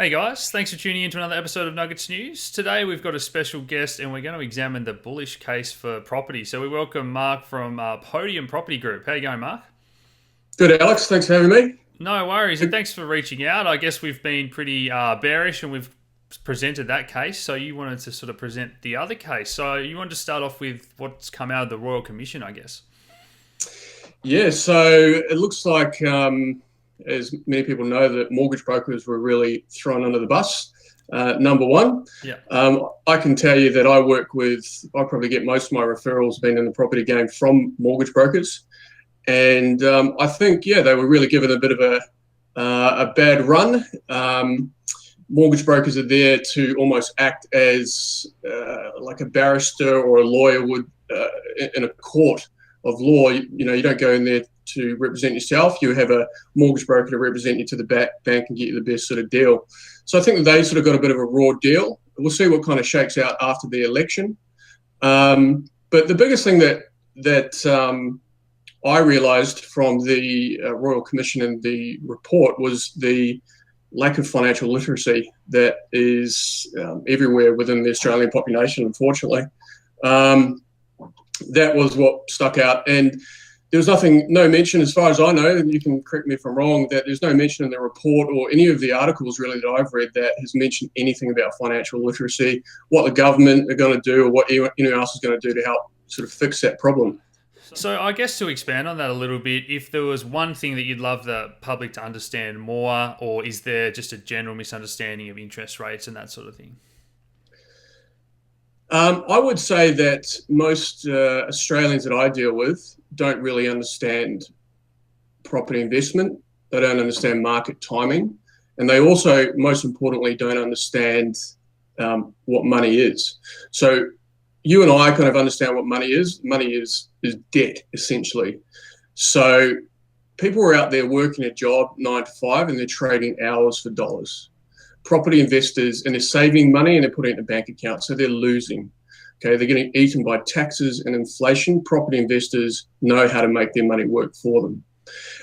Hey guys, thanks for tuning in to another episode of Nuggets News. Today we've got a special guest and we're going to examine the bullish case for property. So we welcome Marc from Podium Property Group. How you going, Marc? Good, Alex. Thanks for having me. No worries, and thanks for reaching out. I guess we've been pretty bearish and we've presented that case, so you wanted to sort of present the other case. So you wanted to start off with what's come out of the Royal Commission, I guess. Yeah, so it looks like, as many people know, that mortgage brokers were really thrown under the bus. Number one, Yeah. I can tell you that I probably get most of my referrals being in the property game from mortgage brokers. And I think, yeah, they were really given a bit of a bad run. Mortgage brokers are there to almost act as like a barrister or a lawyer would in a court of law. You don't go in there to represent yourself. You have a mortgage broker to represent you to the bank and get you the best sort of deal. So I think that they sort of got a bit of a raw deal. We'll see what kind of shakes out after the election. But the biggest thing that I realised from the Royal Commission and the report was the lack of financial literacy that is everywhere within the Australian population, unfortunately. That was what stuck out. And there was no mention, as far as I know, and you can correct me if I'm wrong, that there's no mention in the report or any of the articles really that I've read that has mentioned anything about financial literacy, what the government are going to do or what anyone else is going to do to help sort of fix that problem. So I guess to expand on that a little bit, if there was one thing that you'd love the public to understand more, or is there just a general misunderstanding of interest rates and that sort of thing? I would say that most Australians that I deal with don't really understand property investment. They don't understand market timing. And they also, most importantly, don't understand what money is. So you and I kind of understand what money is. Money is debt, essentially. So people are out there working a job 9 to 5 and they're trading hours for dollars. Property investors, and they're saving money and they're putting it in a bank account, so they're losing. Okay, they're getting eaten by taxes and inflation. Property investors know how to make their money work for them.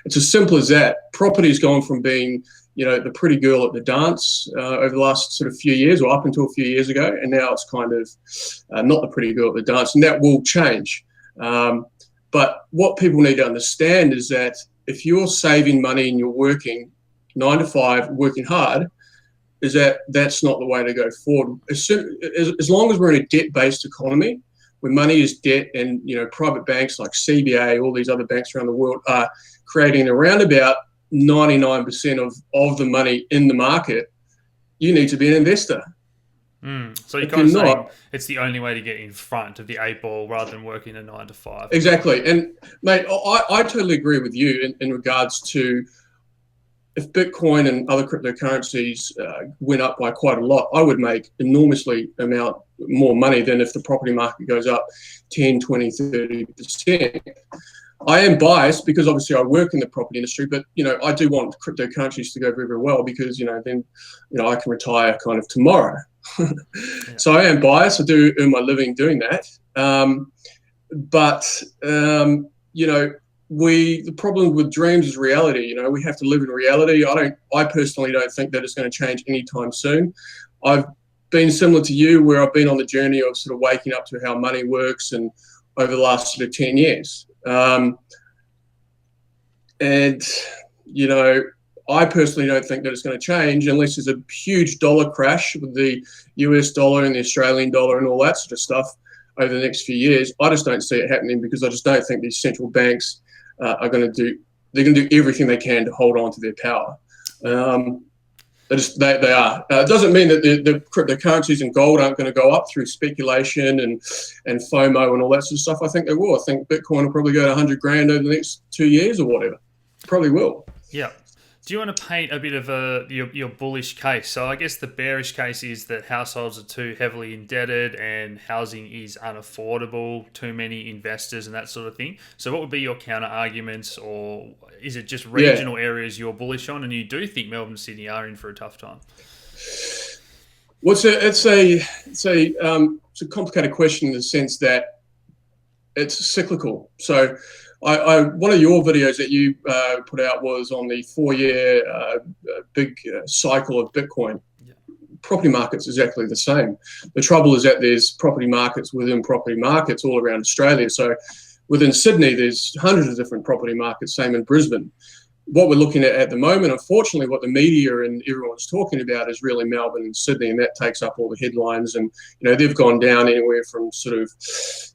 It's as simple as that. Property's gone from being, the pretty girl at the dance over the last sort of few years, or up until a few years ago, and now it's kind of not the pretty girl at the dance, and that will change. But what people need to understand is that if you're saving money and you're working 9 to 5, working hard, is that's not the way to go forward. As long as we're in a debt-based economy, where money is debt, and private banks like CBA, all these other banks around the world are creating around about 99% of the money in the market, you need to be an investor. So you're If kind you're of saying not, it's the only way to get in front of the eight ball rather than working a 9 to 5. exactly. And mate, I totally agree with you in regards to, if Bitcoin and other cryptocurrencies went up by quite a lot, I would make enormously amount more money than if the property market goes up 10, 20, 30%. I am biased because obviously I work in the property industry, but I do want cryptocurrencies to go very, very well because then I can retire kind of tomorrow. Yeah. So I am biased. I do earn my living doing that. But the problem with dreams is reality. We have to live in reality. I personally don't think that it's going to change anytime soon. I've been similar to you, where I've been on the journey of sort of waking up to how money works, and over the last sort of 10 years. And I personally don't think that it's going to change unless there's a huge dollar crash with the US dollar and the Australian dollar and all that sort of stuff over the next few years. I just don't see it happening because I just don't think these central banks are going to do everything they can to hold on to their power. They are. It doesn't mean that the cryptocurrencies and gold aren't going to go up through speculation and FOMO and all that sort of stuff. I think they will. I think Bitcoin will probably go to 100 grand over the next 2 years or whatever. Probably will. Yeah. Do you want to paint a bit of your bullish case? So I guess the bearish case is that households are too heavily indebted and housing is unaffordable, too many investors and that sort of thing. So what would be your counter arguments, or is it just regional areas you're bullish on and you do think Melbourne and Sydney are in for a tough time? Well, it's a complicated question in the sense that it's cyclical. So One of your videos that you put out was on the 4-year big cycle of Bitcoin. Yeah. Property market's exactly the same. The trouble is that there's property markets within property markets all around Australia. So within Sydney, there's hundreds of different property markets, same in Brisbane. What we're looking at the moment, unfortunately, what the media and everyone's talking about is really Melbourne and Sydney, and that takes up all the headlines. And, you know, they've gone down anywhere from sort of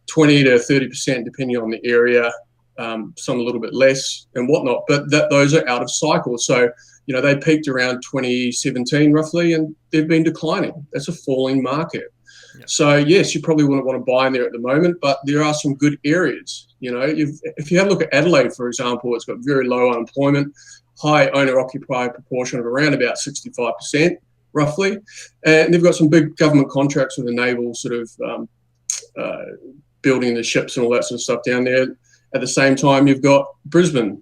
20 to 30%, depending on the area, some a little bit less and whatnot, but those are out of cycle. So, you know, they peaked around 2017 roughly, and they've been declining. That's a falling market. Yeah. So, yes, you probably wouldn't want to buy in there at the moment, but there are some good areas. You know, if you have a look at Adelaide, for example, it's got very low unemployment, high owner-occupied proportion of around about 65%, roughly. And they've got some big government contracts with the naval sort of building the ships and all that sort of stuff down there. At the same time, you've got Brisbane.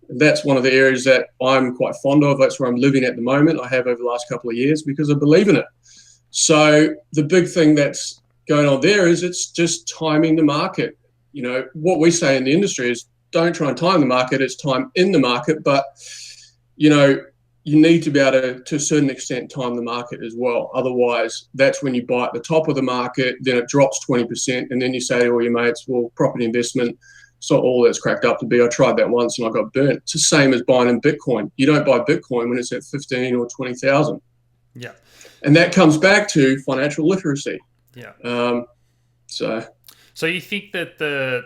That's one of the areas that I'm quite fond of. That's where I'm living at the moment. I have over the last couple of years because I believe in it. So the big thing that's going on there is it's just timing the market. You know, what we say in the industry is don't try and time the market, it's time in the market. But, you know, you need to be able to a certain extent, time the market as well. Otherwise, that's when you buy at the top of the market, then it drops 20%, and then you say to all your mates, well, property investment, it's not all that's cracked up to be. I tried that once and I got burnt. It's the same as buying in Bitcoin. You don't buy Bitcoin when it's at 15 or 20,000. Yeah. And that comes back to financial literacy. Yeah. So you think that the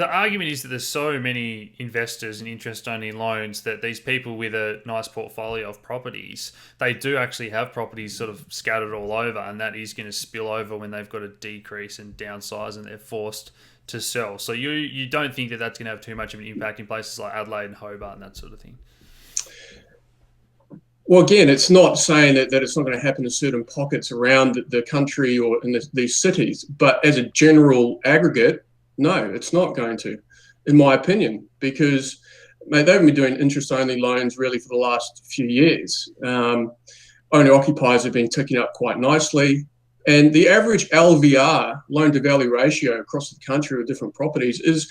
argument is that there's so many investors in interest-only loans that these people with a nice portfolio of properties, they do actually have properties sort of scattered all over, and that is going to spill over when they've got to decrease and downsize and they're forced to sell. So you don't think that that's going to have too much of an impact in places like Adelaide and Hobart and that sort of thing? Well, again, it's not saying that it's not going to happen in certain pockets around the country or in these cities, but as a general aggregate, no, it's not going to, in my opinion, because mate, they've been doing interest-only loans really for the last few years. Owner-occupiers have been ticking up quite nicely. And the average LVR, loan-to-value ratio across the country with different properties is,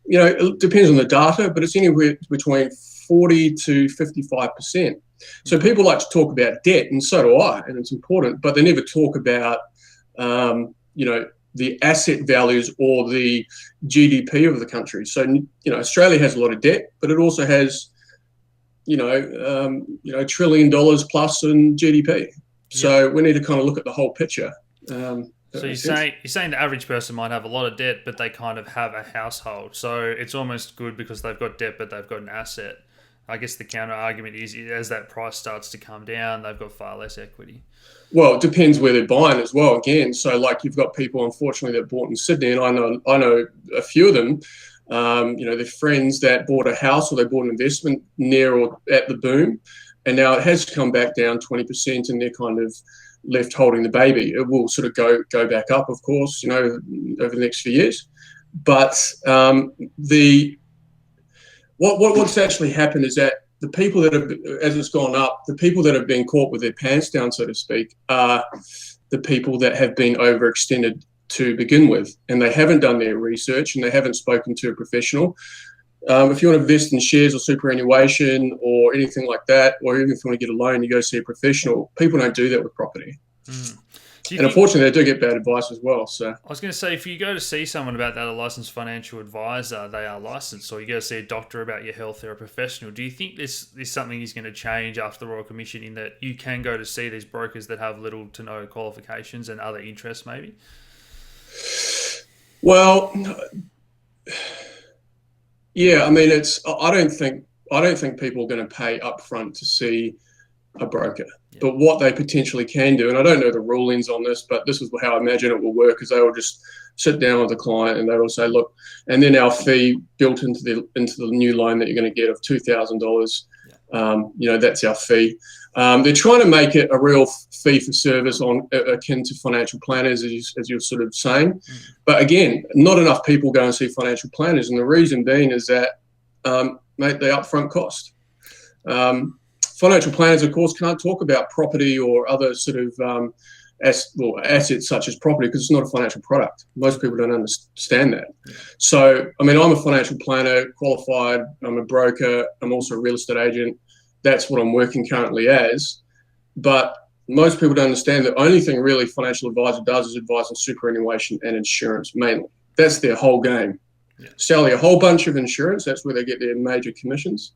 you know, it depends on the data, but it's anywhere between 40 to 55%. So people like to talk about debt, and so do I, and it's important, but they never talk about, you know, the asset values or the GDP of the country. So, you know, Australia has a lot of debt, but it also has, $1 trillion plus in GDP. So we need to kind of look at the whole picture. So you're saying the average person might have a lot of debt, but they kind of have a household. So it's almost good because they've got debt, but they've got an asset. I guess the counter argument is as that price starts to come down, they've got far less equity. Well, it depends where they're buying as well. Again, so like you've got people, unfortunately, that bought in Sydney, and I know a few of them. They're friends that bought a house or they bought an investment near or at the boom, and now it has come back down 20%, and they're kind of left holding the baby. It will sort of go back up, of course, over the next few years. But what's actually happened is that the people that have, as it's gone up, the people that have been caught with their pants down, so to speak, are the people that have been overextended to begin with, and they haven't done their research and they haven't spoken to a professional. If you want to invest in shares or superannuation or anything like that, or even if you want to get a loan, you go see a professional. People don't do that with property. And unfortunately, they do get bad advice as well. So I was going to say, if you go to see someone about that, a licensed financial advisor, they are licensed, or you go to see a doctor about your health or a professional. Do you think this is something is going to change after the Royal Commission, in that you can go to see these brokers that have little to no qualifications and other interests, maybe? Well, yeah. I mean, I don't think people are going to pay upfront to see a broker. Yeah. But what they potentially can do, and I don't know the rulings on this, but this is how I imagine it will work, is they will just sit down with the client and they will say, look, and then our fee built into the new loan that you're going to get of $2,000, that's our fee. They're trying to make it a real fee for service akin to financial planners, as you're sort of saying. But again, not enough people go and see financial planners, and the reason being is that, the upfront cost. Financial planners, of course, can't talk about property or other sort of assets such as property, because it's not a financial product. Most people don't understand that. So, I mean, I'm a financial planner, qualified. I'm a broker. I'm also a real estate agent. That's what I'm working currently as. But most people don't understand the only thing really financial advisor does is advise on superannuation and insurance mainly. That's their whole game. Yeah. Sell you a whole bunch of insurance. That's where they get their major commissions.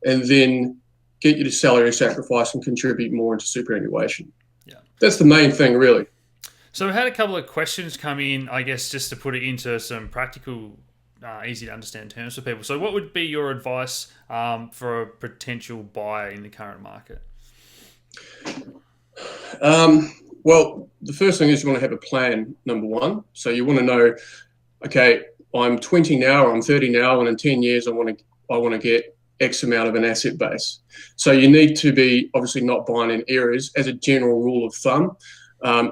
And then get you to salary sacrifice and contribute more into superannuation. Yeah. That's the main thing, really. So we had a couple of questions come in, I guess, just to put it into some practical, easy to understand terms for people. So what would be your advice for a potential buyer in the current market? Well, the first thing is you want to have a plan, number one. So you want to know, okay, I'm 20 now, or I'm 30 now, and in 10 years I want to get X amount of an asset base. So you need to be obviously not buying in areas as a general rule of thumb.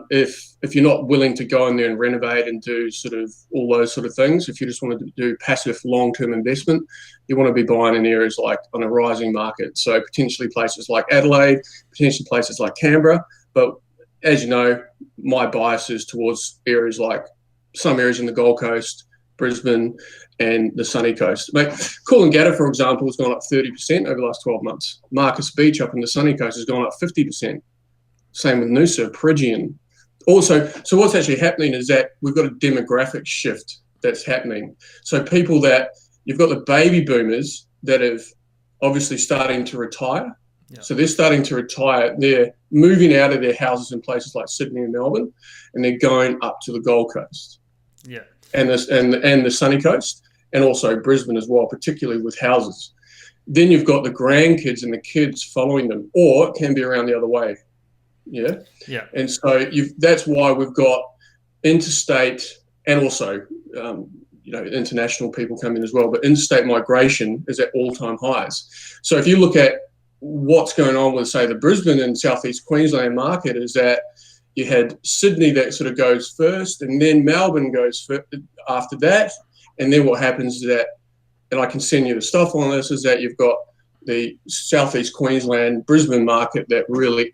If you're not willing to go in there and renovate and do sort of all those sort of things, if you just want to do passive long-term investment, you want to be buying in areas like on a rising market. So potentially places like Adelaide, potentially places like Canberra. But as you know, my bias is towards areas like some areas in the Gold Coast, Brisbane, and the sunny coast. Coolangatta, for example, has gone up 30% over the last 12 months. Marcus Beach up in the sunny coast has gone up 50%. Same with Noosa, Perigian. Also, so what's actually happening is that we've got a demographic shift that's happening. So you've got the baby boomers that have obviously starting to retire. Yeah. So they're starting to retire. They're moving out of their houses in places like Sydney and Melbourne, and they're going up to the Gold Coast. Yeah. And the sunny coast, and also Brisbane as well, particularly with houses. Then you've got the grandkids and the kids following them, or it can be around the other way. Yeah. Yeah. And so that's why we've got interstate and also international people come in as well. But interstate migration is at all-time highs. So if you look at what's going on with, say, the Brisbane and southeast Queensland market, is that you had Sydney that sort of goes first, and then Melbourne goes after that. And then what happens is that, and I can send you the stuff on this, is that you've got the southeast Queensland, Brisbane market that really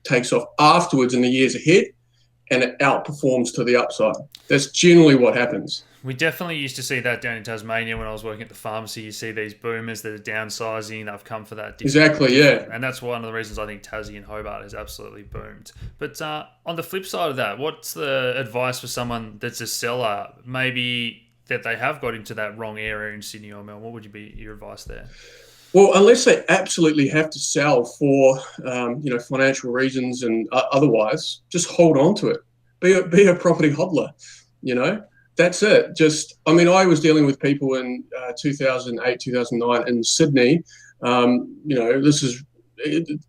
takes off afterwards in the years ahead, and it outperforms to the upside. That's generally what happens. We definitely used to see that down in Tasmania when I was working at the pharmacy. You see these boomers that are downsizing. They've come for that. Exactly, yeah. And that's one of the reasons I think Tassie and Hobart has absolutely boomed. But on the flip side of that, what's the advice for someone that's a seller, maybe that they have got into that wrong area in Sydney or Melbourne? What would be your advice there? Well, unless they absolutely have to sell for financial reasons and otherwise, just hold on to it. Be a property hodler, That's it. I was dealing with people in 2008, 2009 in Sydney. This is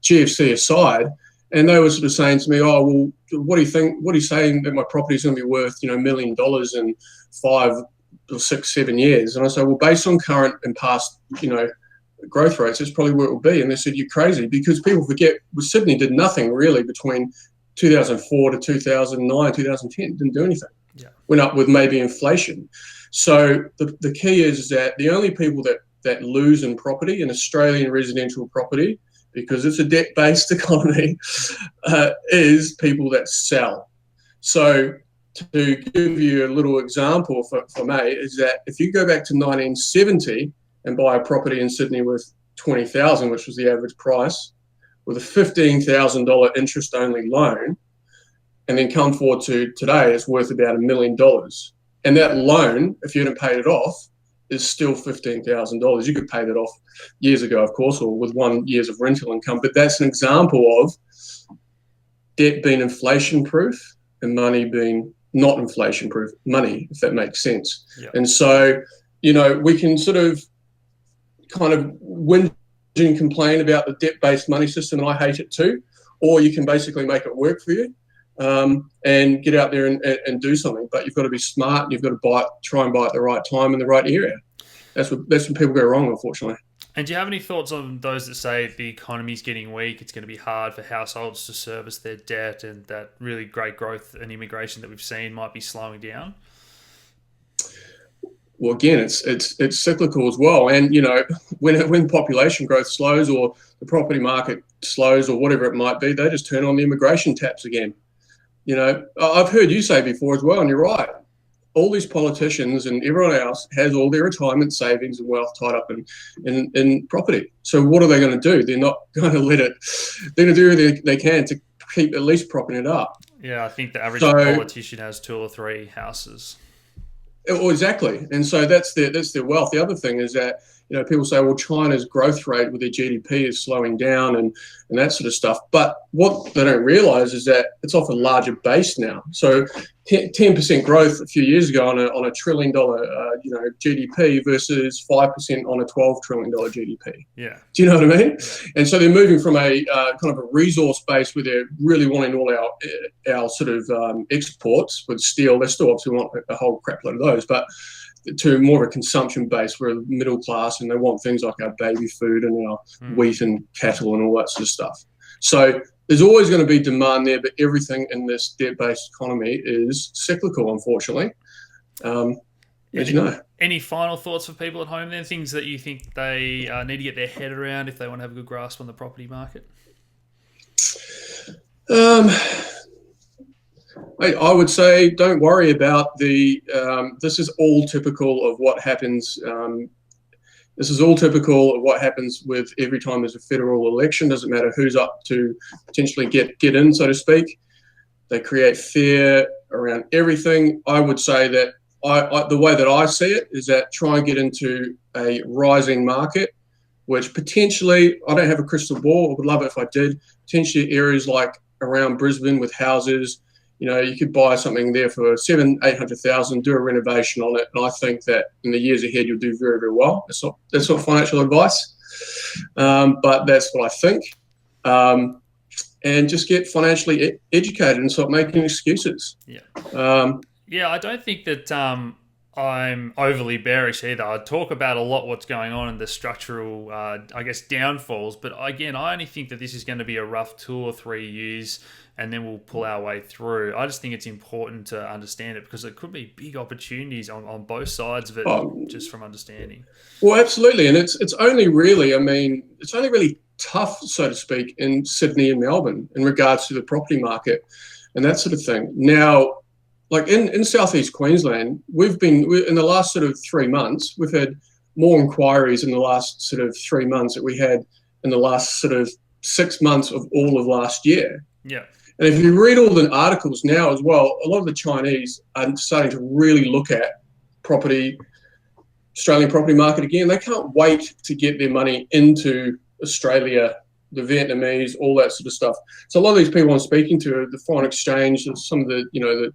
GFC aside, and they were sort of saying to me, "Oh, well, what do you think? What are you saying that my property is going to be worth, $1 million in 5 or 6, 7 years?" And I said, "Well, based on current and past, growth rates, that's probably where it will be." And they said, "You're crazy," because people forget Sydney did nothing really between 2004 to 2009, 2010. Didn't do anything. Yeah. Went up with maybe inflation. So the key is that the only people that lose in property, in Australian residential property, because it's a debt-based economy, is people that sell. So to give you a little example for me, is that if you go back to 1970 and buy a property in Sydney with $20,000, which was the average price, with a $15,000 interest-only loan, and then come forward to today, it's worth about $1 million. And that loan, if you hadn't paid it off, is still $15,000. You could pay that off years ago, of course, or with 1 year of rental income. But that's an example of debt being inflation-proof and money being not inflation-proof money, if that makes sense. Yeah. And so, we can sort of kind of whinge and complain about the debt-based money system, and I hate it too, or you can basically make it work for you. And get out there and do something. But you've got to be smart, and you've got to try and buy at the right time in the right area. That's when people go wrong, unfortunately. And do you have any thoughts on those that say the economy's getting weak, it's going to be hard for households to service their debt, and that really great growth and immigration that we've seen might be slowing down? Well, again, it's cyclical as well. And, when population growth slows or the property market slows or whatever it might be, they just turn on the immigration taps again. You know, I've heard you say before as well, and you're right. All these politicians and everyone else has all their retirement savings and wealth tied up in property. So what are they going to do? They're not going to let it. They're going to do everything they can to keep at least propping it up. Yeah, I think the average So politician has 2 or 3 houses. well, exactly, and so that's their wealth. The other thing is that people say, well, China's growth rate with their GDP is slowing down and that sort of stuff. But what they don't realise is that it's off a larger base now. So 10% growth a few years ago on a $1 trillion GDP versus 5% on a $12 trillion GDP. Yeah. Do you know what I mean? Yeah. And so they're moving from a kind of a resource base where they're really wanting all our sort of exports with steel. They still obviously want a whole crap load of those, but to more of a consumption base. We're middle class and they want things like our baby food and our wheat and cattle and all that sort of stuff. So there's always going to be demand there, but everything in this debt-based economy is cyclical, unfortunately. As you know. Any final thoughts for people at home then? Things that you think they need to get their head around if they want to have a good grasp on the property market? I would say don't worry about this is all typical of what happens. This is all typical of what happens with every time there's a federal election. Doesn't matter who's up to potentially get in, so to speak. They create fear around everything. I would say that the way that I see it is that try and get into a rising market, which potentially, I don't have a crystal ball. I would love it if I did. Potentially areas like around Brisbane with houses. You could buy something there for $700,000-800,000, do a renovation on it, and I think that in the years ahead you'll do very, very well. That's not financial advice, but that's what I think. And just get financially educated and stop making excuses. Yeah. I don't think that I'm overly bearish either. I talk about a lot what's going on in the structural, downfalls. But again, I only think that this is going to be a rough 2 or 3 years and then we'll pull our way through. I just think it's important to understand it because it could be big opportunities on both sides of it just from understanding. Well, absolutely. And it's only really tough, so to speak, in Sydney and Melbourne in regards to the property market and that sort of thing. Now, like in southeast Queensland, we've in the last sort of 3 months, we've had more inquiries in the last sort of 3 months that we had in the last sort of 6 months of all of last year. Yeah. And if you read all the articles now as well, a lot of the Chinese are starting to really look at Australian property market again. They can't wait to get their money into Australia, the Vietnamese, all that sort of stuff. So a lot of these people I'm speaking to, the foreign exchange, some of the the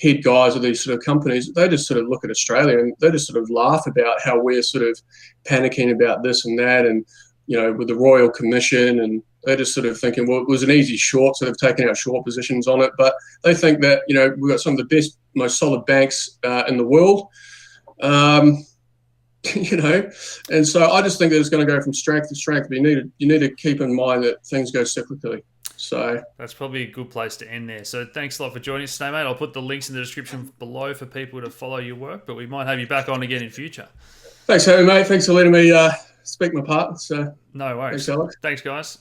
head guys of these sort of companies, they just sort of look at Australia and they just sort of laugh about how we're sort of panicking about this and that, and with the Royal Commission, and they're just sort of thinking, well, it was an easy short, so they've taken out short positions on it. But they think that we've got some of the best, most solid banks in the world. And so I just think that it's going to go from strength to strength. But you need to keep in mind that things go cyclically. So that's probably a good place to end there. So thanks a lot for joining us today, mate. I'll put the links in the description below for people to follow your work, but we might have you back on again in future. Thanks, Harry, mate. Thanks for letting me speak my part. So no worries. Thanks, Alex. Thanks, guys.